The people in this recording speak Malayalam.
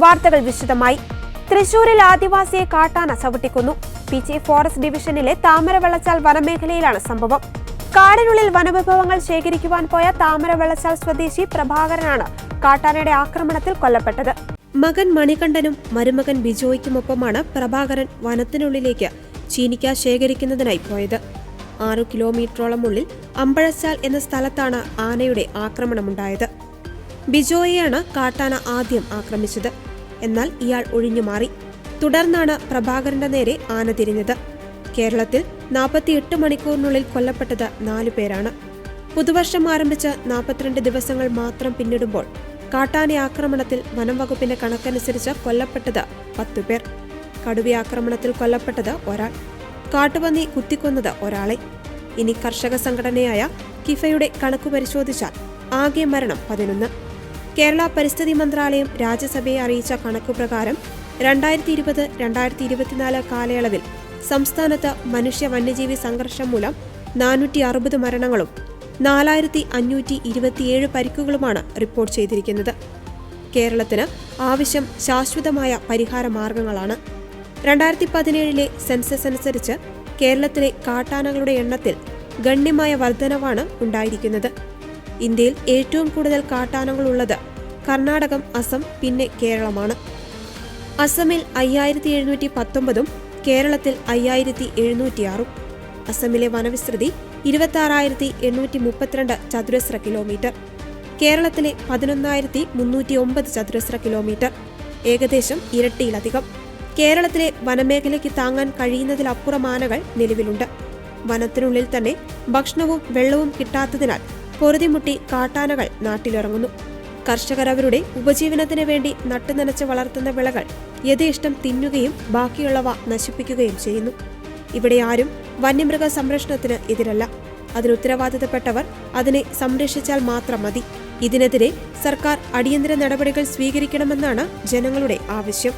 വാർത്തകൾ വിശദമായി. തൃശൂരിൽ ആദിവാസിയെ കാട്ടാന ചവിട്ടിക്കൊന്നു. പി.ജി. ഫോറസ്റ്റ് ഡിവിഷനിലെ താമരവെള്ളച്ചാൽ വനമേഖലയിലാണ് സംഭവം. കാടിനുള്ളിൽ വനവിഭവങ്ങൾ ശേഖരിക്കുവാൻ പോയ താമരവെള്ളച്ചാൽ സ്വദേശി പ്രഭാകരനാണ് കാട്ടാനയുടെ ആക്രമണത്തിൽ കൊല്ലപ്പെട്ടത്. മകൻ മണികണ്ഠനും മരുമകൻ ബിജോയ്ക്കുമൊപ്പമാണ് പ്രഭാകരൻ വനത്തിനുള്ളിലേക്ക് ചീനിക്ക ശേഖരിക്കുന്നതിനായി പോയത്. 6 കിലോമീറ്ററോളമുള്ളിൽ അമ്പഴച്ചാൽ എന്ന സ്ഥലത്താണ് ആനയുടെ ആക്രമണമുണ്ടായത്. ബിജോയെയാണ് കാട്ടാന ആദ്യം ആക്രമിച്ചത്. എന്നാൽ ഇയാൾ ഒഴിഞ്ഞുമാറി. തുടർന്നാണ് പ്രഭാകരന്റെ നേരെ ആന തിരിഞ്ഞത്. കേരളത്തിൽ 48 മണിക്കൂറിനുള്ളിൽ കൊല്ലപ്പെട്ടത് 4 പേരാണ്. പുതുവർഷം ആരംഭിച്ച് 42 ദിവസങ്ങൾ മാത്രം പിന്നിടുമ്പോൾ കാട്ടാന ആക്രമണത്തിൽ വനം വകുപ്പിന്റെ കണക്കനുസരിച്ച് കൊല്ലപ്പെട്ടത് 10 പേർ. കടുവയാക്രമണത്തിൽ കൊല്ലപ്പെട്ടത് ഒരാൾ. കാട്ടുപന്നി കുത്തിക്കൊന്നത് ഒരാളെ. ഇനി കർഷക സംഘടനയായ കിഫയുടെ കണക്കു പരിശോധിച്ചാൽ ആകെ മരണം 11. കേരള പരിസ്ഥിതി മന്ത്രാലയം രാജ്യസഭയെ അറിയിച്ച കണക്കുപ്രകാരം 2020-2024 കാലയളവിൽ സംസ്ഥാനത്ത് മനുഷ്യ വന്യജീവി സംഘർഷം മൂലം 460 മരണങ്ങളും 4527 പരിക്കുകളുമാണ് റിപ്പോർട്ട് ചെയ്തിരിക്കുന്നത്. കേരളത്തിന് ആവശ്യം ശാശ്വതമായ പരിഹാര മാർഗങ്ങളാണ്. 2017 സെൻസസ് അനുസരിച്ച് കേരളത്തിലെ കാട്ടാനകളുടെ എണ്ണത്തിൽ ഗണ്യമായ വർധനവാണ് ഉണ്ടായിരിക്കുന്നത്. ഇന്ത്യയിൽ ഏറ്റവും കൂടുതൽ കാട്ടാനകളുള്ളത് കർണാടകം, അസം, പിന്നെ കേരളമാണ്. അസമിൽ 5719ഉം കേരളത്തിൽ 5706. അസമിലെ വനവിസ്തൃതി 26,832 ചതുരശ്ര കിലോമീറ്റർ. കേരളത്തിലെ 11,309 ചതുരശ്ര കിലോമീറ്റർ, ഏകദേശം ഇരട്ടിയിലധികം. കേരളത്തിലെ വനമേഖലയ്ക്ക് താങ്ങാൻ കഴിയുന്നതിലപ്പുറം ആനകൾ നിലവിലുണ്ട്. വനത്തിനുള്ളിൽ തന്നെ ഭക്ഷണവും വെള്ളവും കിട്ടാത്തതിനാൽ പൊറുതിമുട്ടി കാട്ടാനകൾ നാട്ടിലിറങ്ങുന്നു. കർഷകർ അവരുടെ ഉപജീവനത്തിന് വേണ്ടി നട്ടുനനച്ച് വളർത്തുന്ന വിളകൾ യഥേഷ്ടം തിന്നുകയും ബാക്കിയുള്ളവ നശിപ്പിക്കുകയും ചെയ്യുന്നു. ഇവിടെ ആരും വന്യമൃഗ സംരക്ഷണത്തിന് എതിരല്ല. അതിനുത്തരവാദിത്തപ്പെട്ടവർ അതിനെ സംരക്ഷിച്ചാൽ മാത്രം മതി. ഇതിനെതിരെ സർക്കാർ അടിയന്തര നടപടികൾ സ്വീകരിക്കണമെന്നാണ് ജനങ്ങളുടെ ആവശ്യം.